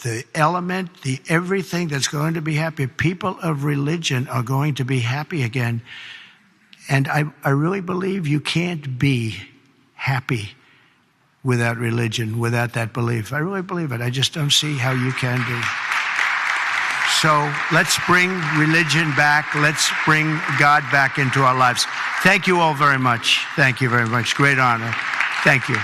the element, the everything that's going to be happy. People of religion are going to be happy again. And I really believe you can't be happy without religion, without that belief. I really believe it. I just don't see how you can be. So let's bring religion back. Let's bring God back into our lives. Thank you all very much. Thank you very much. Great honor. Thank you.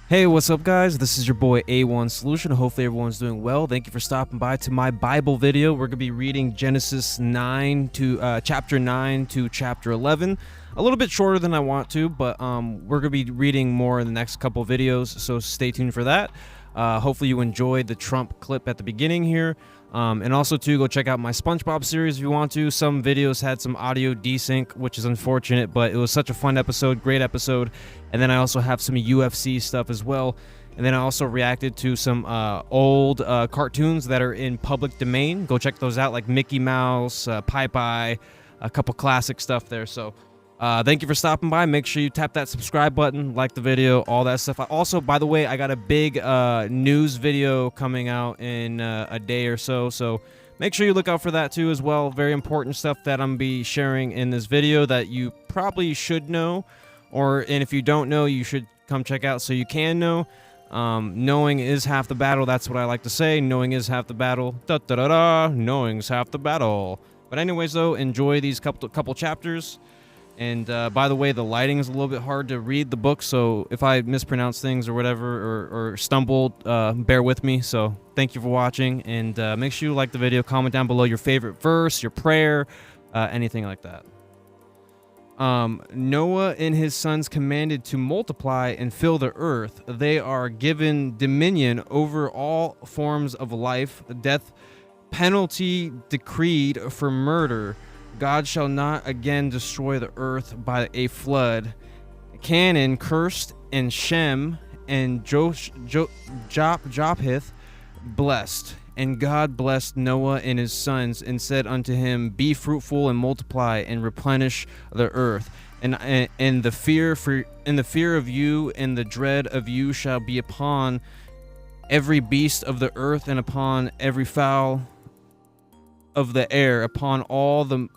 Hey, what's up, guys? This is your boy A1 Solution. Hopefully everyone's doing well. Thank you for stopping by to my Bible video. We're going to be reading Genesis 9 to chapter 9 to chapter 11. A little bit shorter than I want to, but we're going to be reading more in the next couple videos, so stay tuned for that. Hopefully you enjoyed the Trump clip at the beginning here. And also, too, go check out my SpongeBob series if you want to. Some videos had some audio desync, which is unfortunate, but it was such a fun episode, great episode. And then I also have some UFC stuff as well. And then I also reacted to some old cartoons that are in public domain. Go check those out, like Mickey Mouse, Popeye, a couple classic stuff there. So thank you for stopping by. Make sure you tap that subscribe button, like the video, all that stuff. Also, by the way, I got a big news video coming out in a day or so. So make sure you look out for that too as well. Very important stuff that I'm going to be sharing in this video that you probably should know. And if you don't know, you should come check out so you can know. Knowing is half the battle. That's what I like to say. Knowing is half the battle. Da-da-da-da. Knowing's half the battle. But anyways, though, enjoy these couple chapters. And by the way, the lighting is a little bit hard to read the book, so if I mispronounce things or whatever, or stumbled, bear with me. So thank you for watching, and make sure you like the video, comment down below your favorite verse, your prayer, anything like that. Noah and his sons commanded to multiply and fill the earth. They are given dominion over all forms of life, death penalty decreed for murder. God shall not again destroy the earth by a flood. Canaan cursed, and Shem and Japheth blessed. And God blessed Noah and his sons, and said unto him, Be fruitful and multiply, and replenish the earth. And the fear of you and the dread of you shall be upon every beast of the earth, and upon every fowl of the air, upon all the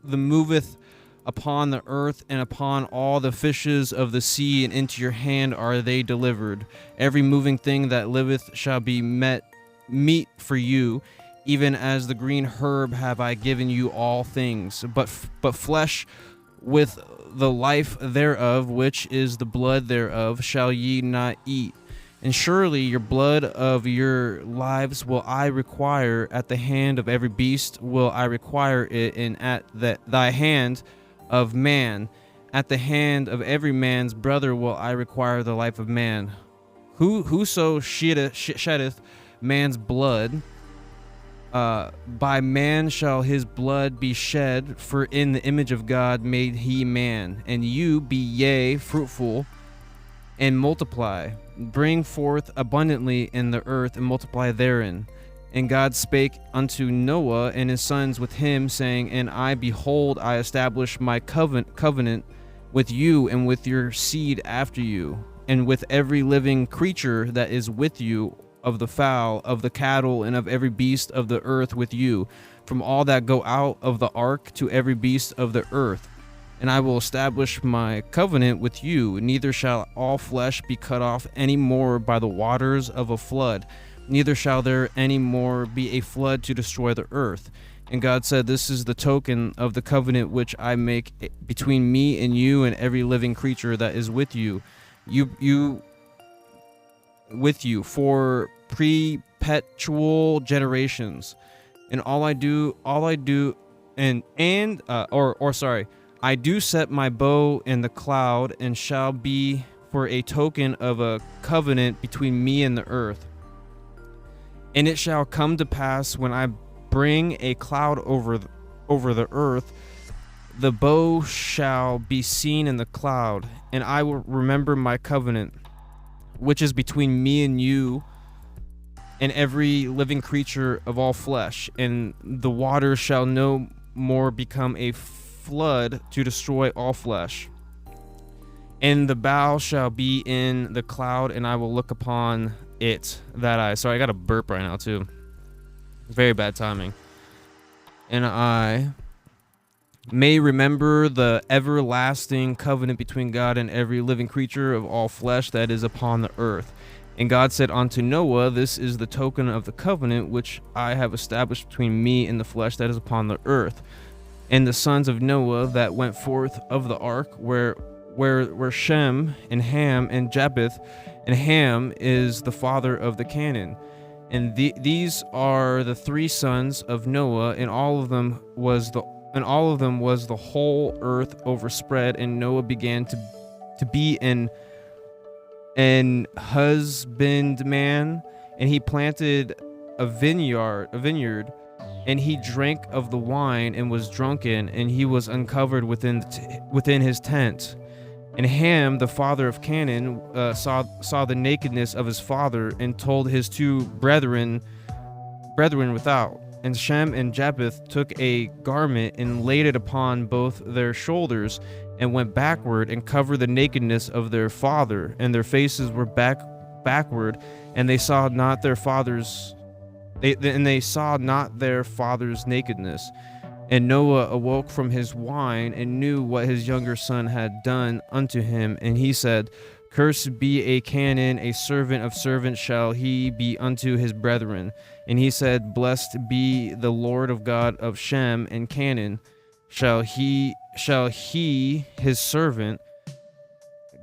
moveth upon the earth, and upon all the fishes of the sea, and into your hand are they delivered. Every moving thing that liveth shall be meat for you, even as the green herb have I given you all things. But flesh with the life thereof, which is the blood thereof, shall ye not eat. And surely your blood of your lives will I require. At the hand of every beast will I require it, and at thy hand of man, at the hand of every man's brother will I require the life of man. Whoso sheddeth man's blood, by man shall his blood be shed, for in the image of God made he man. And you be yea fruitful, and multiply, bring forth abundantly in the earth, and multiply therein. And God spake unto Noah and his sons with him, saying, And I, behold, I establish my covenant with you, and with your seed after you, and with every living creature that is with you, of the fowl, of the cattle, and of every beast of the earth with you, from all that go out of the ark to every beast of the earth. And I will establish my covenant with you, neither shall all flesh be cut off any more by the waters of a flood, neither shall there any more be a flood to destroy the earth. And God said, This is the token of the covenant which I make between me and you and every living creature that is with you, for perpetual generations. And I do set my bow in the cloud, and shall be for a token of a covenant between me and the earth. And it shall come to pass, when I bring a cloud over the earth, the bow shall be seen in the cloud, and I will remember my covenant, which is between me and you and every living creature of all flesh. And the water shall no more become a flood to destroy all flesh. And the bow shall be in the cloud, and I will look upon Sorry, I got a burp right now too. Very bad timing. And I may remember the everlasting covenant between God and every living creature of all flesh that is upon the earth. And God said unto Noah, this is the token of the covenant which I have established between me and the flesh that is upon the earth. And the sons of Noah that went forth of the ark were Shem and Ham and Japheth, and Ham is the father of the Canaan. And these are the three sons of Noah, and all of them was the whole earth overspread. And Noah began to be an husbandman, and he planted a vineyard, and he drank of the wine and was drunken, and he was uncovered within his tent. And Ham, the father of Canaan, saw the nakedness of his father, and told his two brethren without. And Shem and Japheth took a garment and laid it upon both their shoulders, and went backward and covered the nakedness of their father, and their faces were backward, and they saw not their father's nakedness. And Noah awoke from his wine and knew what his younger son had done unto him. And he said, Cursed be a Canaan, a servant of servants shall he be unto his brethren. And he said, Blessed be the Lord of God of Shem and Canaan, shall he his servant.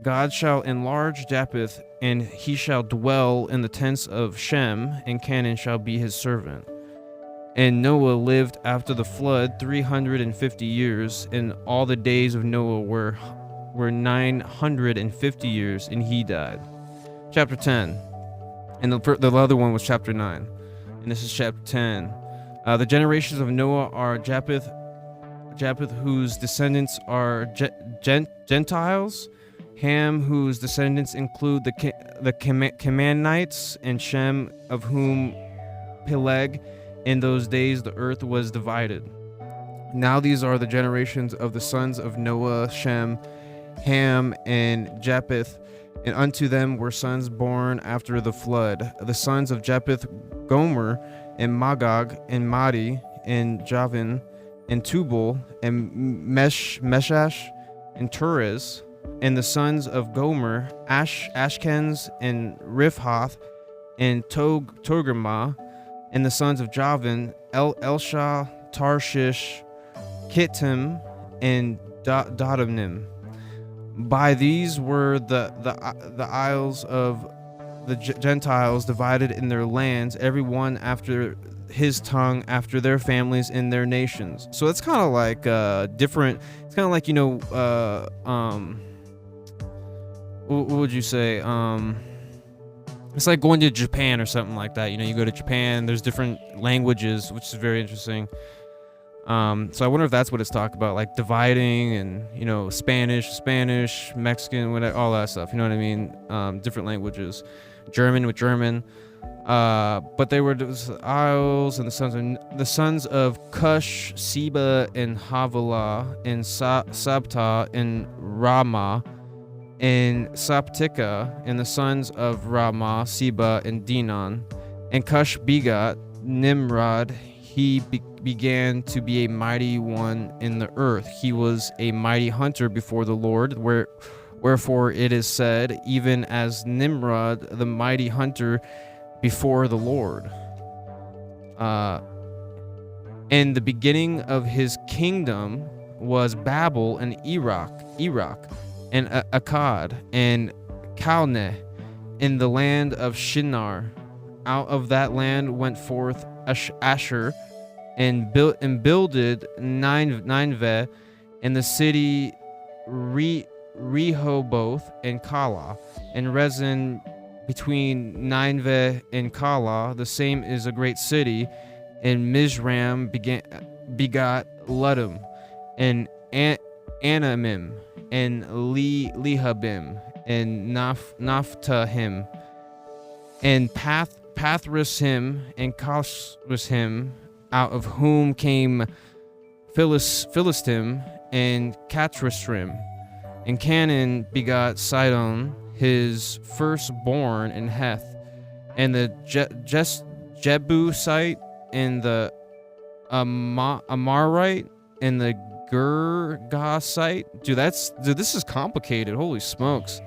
God shall enlarge Japheth, and he shall dwell in the tents of Shem, and Canaan shall be his servant. And Noah lived after the flood 350 years, and all the days of Noah were 950 years, and he died. Chapter 10. And the other one was chapter 9. And this is chapter 10. The generations of Noah are Japheth, whose descendants are Gentiles, Ham, whose descendants include the Canaanites, and Shem, of whom Peleg. In those days the earth was divided. Now these are the generations of the sons of Noah, Shem, Ham, and Japheth, and unto them were sons born after the flood. The sons of Japheth, Gomer, and Magog, and Madi, and Javan, and Tubal, and Meshash, and Tures. And the sons of Gomer, Ashkenaz, and Riphath, and Togarmah. And the sons of Javan, Elshah, Tarshish, Kittim, and Dodamnim. By these were the isles of the Gentiles divided in their lands, every one after his tongue, after their families in their nations. So it's kind of like different. It's kind of like, what would you say? It's like going to Japan or something like that. You go to Japan, there's different languages, which is very interesting. So I wonder if that's what it's talking about, like dividing and, Spanish, Mexican, whatever, all that stuff. You know what I mean? Different languages. German with German. But they were the isles, and the sons of Cush, Seba, and Havilah, and Sabta, and Ramah, and Saptika, and the sons of Ramah, Seba, and Dinan. And Cush begot Nimrod. He began to be a mighty one in the earth. He was a mighty hunter before the Lord, wherefore it is said, even as Nimrod, the mighty hunter before the Lord. And the beginning of his kingdom was Babel and Iraq, and Akkad, and Calneh, in the land of Shinar. Out of that land went forth Asher, and builded Nineveh, and the city Rehoboth, and Kala, and Rezin between Nineveh and Kala. The same is a great city. And Mizraim begot Ludum, and Anamim, and Lehabim, and Naphtahim, and Pathrusim, and Cosrishim, out of whom came Philistim, and Catrisrim. And Canaan begot Sidon, his firstborn, and Heth, and the Jebusite, and the Amarite, and the Girgasite. Dude, this is complicated. Holy smokes.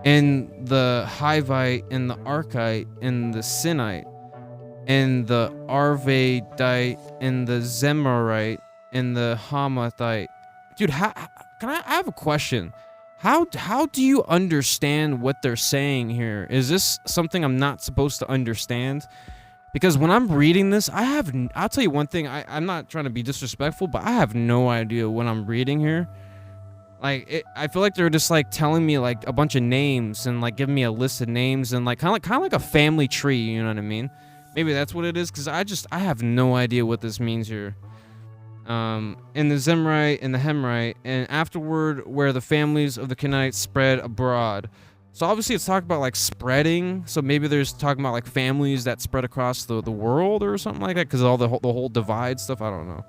And the Hivite, and the Archite, and the Sinite, and the Arvadite, and the Zemarite, and the Hamathite. Dude, I have a question. How do you understand what they're saying here? Is this something I'm not supposed to understand? Because when I'm reading this, I'll tell you one thing, I'm not trying to be disrespectful, but I have no idea what I'm reading here. Like, I feel like they're just like telling me like a bunch of names and like giving me a list of names and like kind of like a family tree, you know what I mean? Maybe that's what it is, because I have no idea what this means here. And the Zemrite and the Hemrite, and afterward where the families of the Canaanites spread abroad. So obviously it's talking about like spreading, so maybe there's talking about like families that spread across the world or something like that, because all the whole divide stuff, I don't know.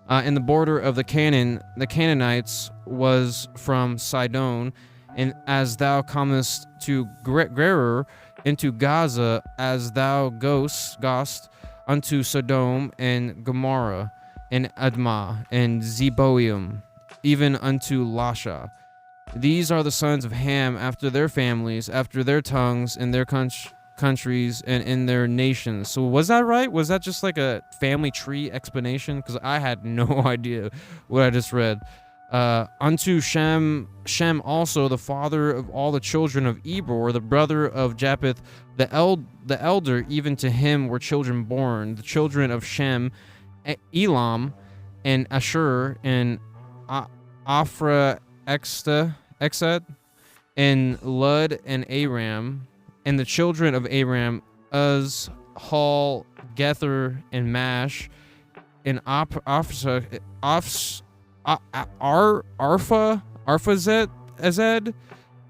And the border of the Canaanites was from Sidon, and as thou comest to Gerar, into Gaza, as thou goest unto Sodom and Gomorrah, and Admah, and Zeboiim, even unto Lasha. These are the sons of Ham after their families, after their tongues, in their countries, and in their nations. So was that right? Was that just like a family tree explanation? Because I had no idea what I just read. Unto Shem also, the father of all the children of Eber, the brother of Japheth, the elder, even to him were children born. The children of Shem, Elam, and Ashur, and Aphra, Exed, and Lud, and Aram, and the children of Aram, Uz, Hul, Gether, and Mash, and Arphazed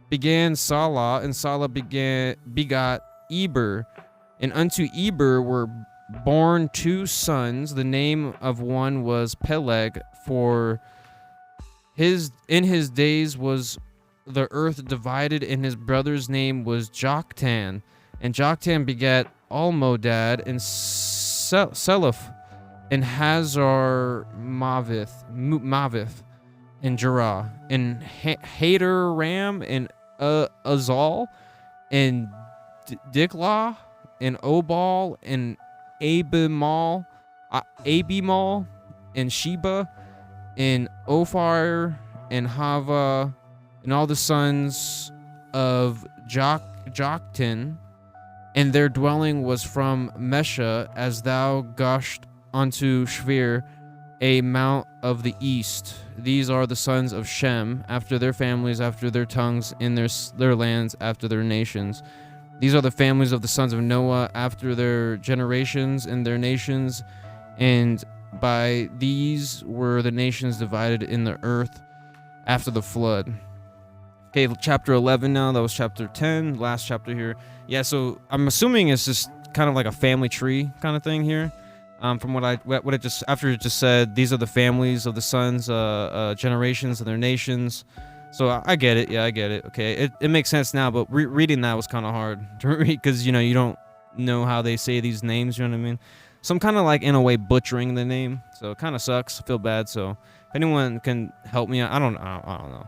began Salah, and Salah begot Eber, and unto Eber were born 2 sons. The name of one was Peleg, for in his days was the earth divided, and his brother's name was Joktan. And Joktan begat Almodad, and Seleph, and Hazar Mavith, and Jerah, and Hadoram, and Azal, and Diklah, and Obal, and Abimal, and Sheba, and Ophir, and Hava, and all the sons of Joktan, and their dwelling was from Mesha, as thou goest unto Shvir, a mount of the east. These are the sons of Shem, after their families, after their tongues, in their lands, after their nations. These are the families of the sons of Noah, after their generations and their nations, and by these were the nations divided in the earth after the flood. Okay, chapter 11 now. That was chapter 10, last chapter here. Yeah, so I'm assuming it's just kind of like a family tree kind of thing here. From what it just, after it just said, these are the families of the sons, generations and their nations. So I get it. Yeah, I get it. Okay, it makes sense now, but reading that was kind of hard to read, because, you know, you don't know how they say these names, you know what I mean? So I'm kind of like, in a way, butchering the name. So it kind of sucks. I feel bad. So if anyone can help me, I don't know.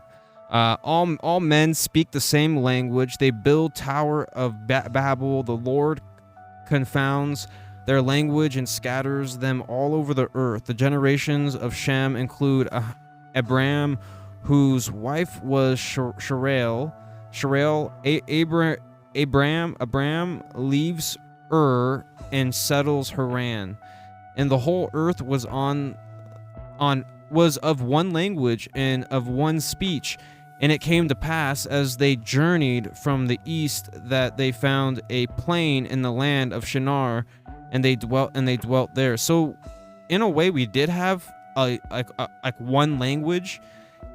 All men speak the same language. They build Tower of Babel. The Lord confounds their language and scatters them all over the earth. The generations of Shem include Abram, whose wife was Sherel. Abram leaves Ur and settles Haran. And the whole earth was was of one language and of one speech. And it came to pass, as they journeyed from the east, that they found a plain in the land of Shinar, and they dwelt there. So, in a way, we did have like one language,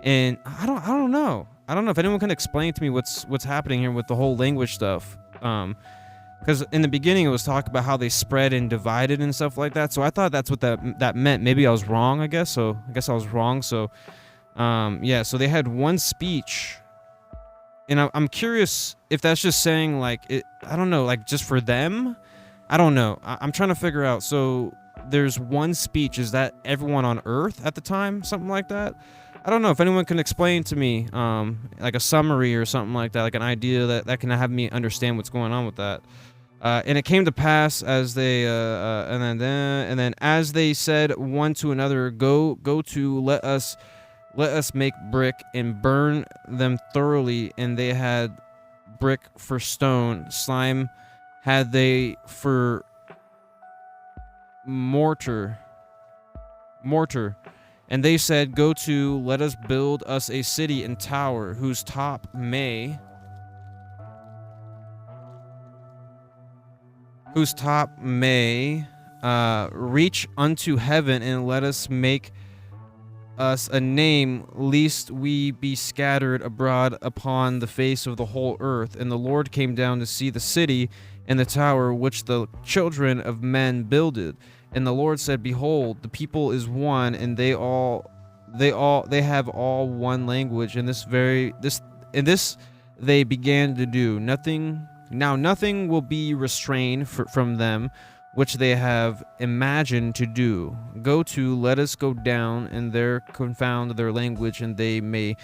and I don't know. I don't know if anyone can explain to me what's happening here with the whole language stuff. Because in the beginning it was talk about how they spread and divided and stuff like that. So I thought that's what that meant. Maybe I was wrong, I guess. So I guess I was wrong. So yeah, so they had one speech And I'm curious if that's just saying like it. I don't know, like just for them. I don't know. I'm trying to figure out. So there's one speech. Is that everyone on Earth at the time? Something like that. I don't know if anyone can explain to me, like a summary or something like that, like an idea that can have me understand what's going on with that. And it came to pass as they, and then as they said one to another, go to let us make brick and burn them thoroughly. And they had brick for stone, slime had they for mortar. And they said, go to, let us build us a city and tower whose top may reach unto heaven, and let us make us a name, lest we be scattered abroad upon the face of the whole earth. And the Lord came down to see the city and the tower which the children of men builded. And the Lord said, behold, the people is one, and they have all one language. And this they began to do. Nothing will be restrained from them, which they have imagined to do. Go to, let us go down, and there confound their language, and they may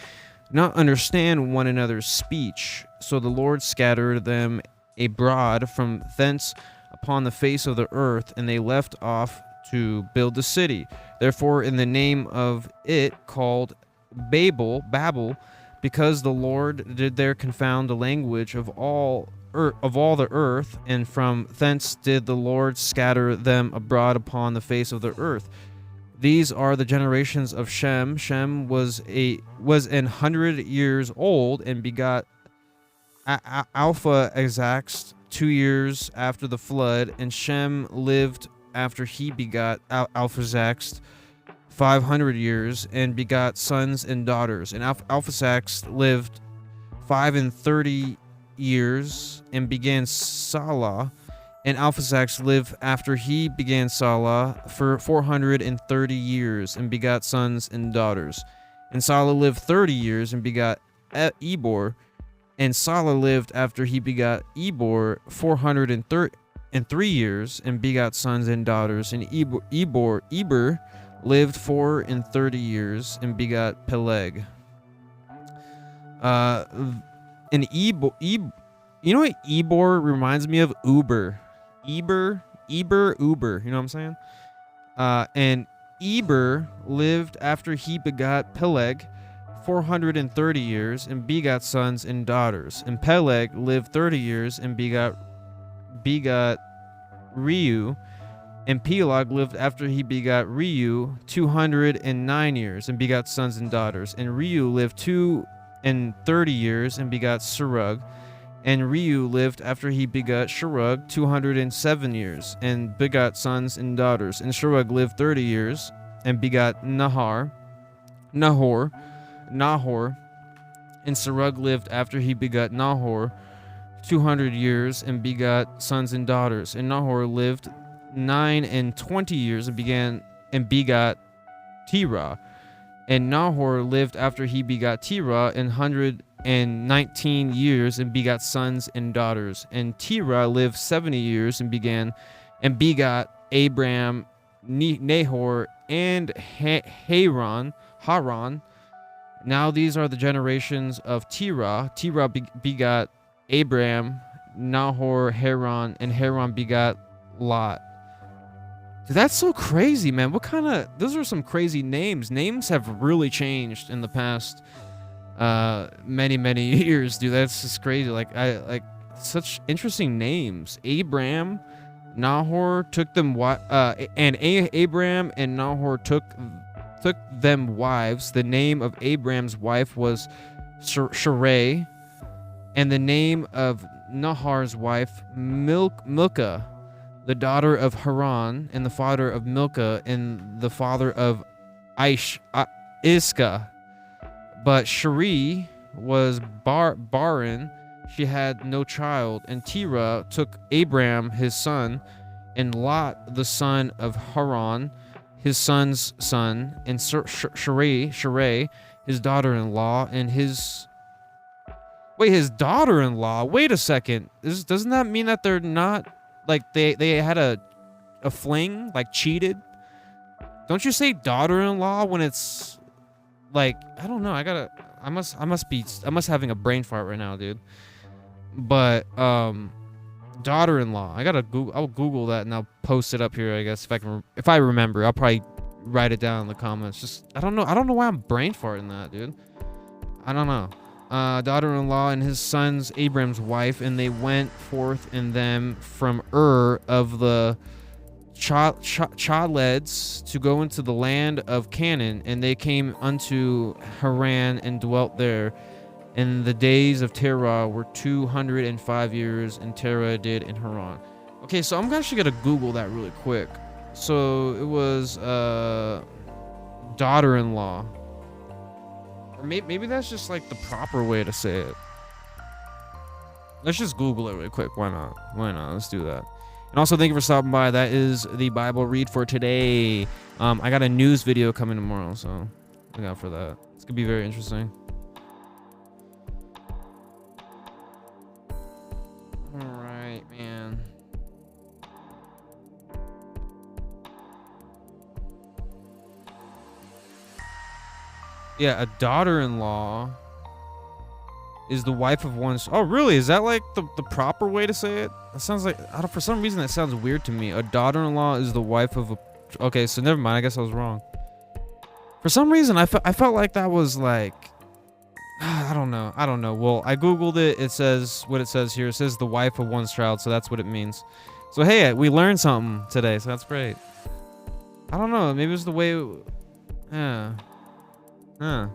not understand one another's speech. So the Lord scattered them abroad from thence upon the face of the earth, and they left off to build the city. Therefore, in the name of it called Babel, because the Lord did there confound the language of all the earth, and from thence did the Lord scatter them abroad upon the face of the earth. These are the generations of Shem. Shem was 100 years old and begot Alphaxad 2 years after the flood, and Shem lived after he begot Alphaxad 500 years and begot sons and daughters. And Alphaxad lived 35 years and began Salah. And Alphaxad lived after he began Salah for 430 years and begot sons and daughters. And Salah lived 30 years and begot Ebor. And Salah lived after he begot Ebor 403 years and begot sons and daughters. And Eber lived 430 years and begot Peleg. And you know what Ebor reminds me of? Uber. Uber. You know what I'm saying? And Eber lived after he begot Peleg 430 years and begot sons and daughters. And Peleg lived 30 years and begot Reu. And Peleg lived after he begot Reu 209 years and begot sons and daughters. And Reu lived 230 years and begot Serug. And Reu lived after he begot Serug 207 years and begot sons and daughters. And Serug lived 30 years and begot Nahor. And Serug lived after he begot Nahor 200 years and begot sons and daughters. And Nahor lived 29 years and begot Terah. And Nahor lived after he begot Terah 119 years and begot sons and daughters. And Terah lived 70 years and begot Abram, Nahor, and Haran. Now these are the generations of Terah. Terah begot Abram, Nahor, Haran, and Haran begot Lot. Dude, that's so crazy, man. Those are some crazy names. Names have really changed in the past many years, dude. That's just crazy. Such interesting names. Abram, Nahor took them and Abram and Nahor took them wives. The name of Abram's wife was Sarai, and the name of Nahor's wife Milcah, the daughter of Haran, and the father of Milcah, and the father of Iscah. But Sheri was barren; she had no child. And Terah took Abram his son, and Lot the son of Haran, his son's son, and Sarai his daughter-in-law, and his. Wait, his daughter-in-law. Wait a second. Doesn't that mean that they're not like they had a fling, like cheated? Don't you say daughter-in-law when it's like, I don't know. I must having a brain fart right now, dude. But daughter-in-law. I'll Google that and I'll post it up here, I guess, if I remember. I'll probably write it down in the comments. Just I don't know why I'm brain farting that, dude. I don't know. Daughter-in-law and his sons, Abram's wife, and they went forth in them from Ur of the Chaldeans to go into the land of Canaan, and they came unto Haran and dwelt there. And the days of Terah were 205 years, and Terah did in Haran. Okay, so I'm actually gonna Google that really quick. So it was daughter-in-law. Or maybe that's just like the proper way to say it. Let's just Google it really quick. Why not? Let's do that. And also, thank you for stopping by. That is the Bible read for today. I got a news video coming tomorrow, so look out for that. It's gonna be very interesting. All right, man. Yeah, a daughter-in-law is the wife of one's... Oh, really? Is that like the proper way to say it? That sounds like... for some reason, that sounds weird to me. A daughter-in-law is the wife of a... Okay, so never mind. I guess I was wrong. For some reason, I felt like that was like... I don't know. Well, I Googled it. It says what it says here. It says the wife of one's child, so that's what it means. So, hey, we learned something today, so that's great. I don't know. Maybe it was the way... Yeah. Huh.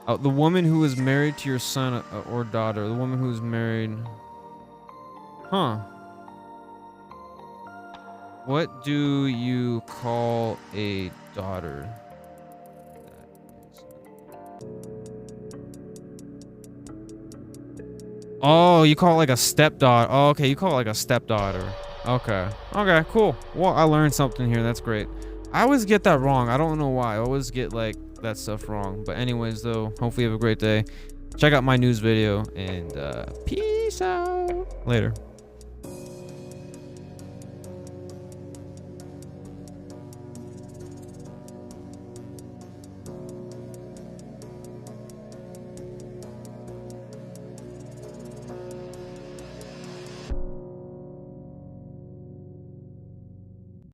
Oh, the woman who is married to your son or daughter. The woman who is married. Huh. What do you call a daughter? Oh, you call it like a stepdaughter. Oh, okay, you call it like a stepdaughter. Okay. Okay, cool. Well, I learned something here. That's great. I always get that wrong. I don't know why. I always get like that stuff wrong. But anyways, though, hopefully you have a great day. Check out my news video and peace out. Later.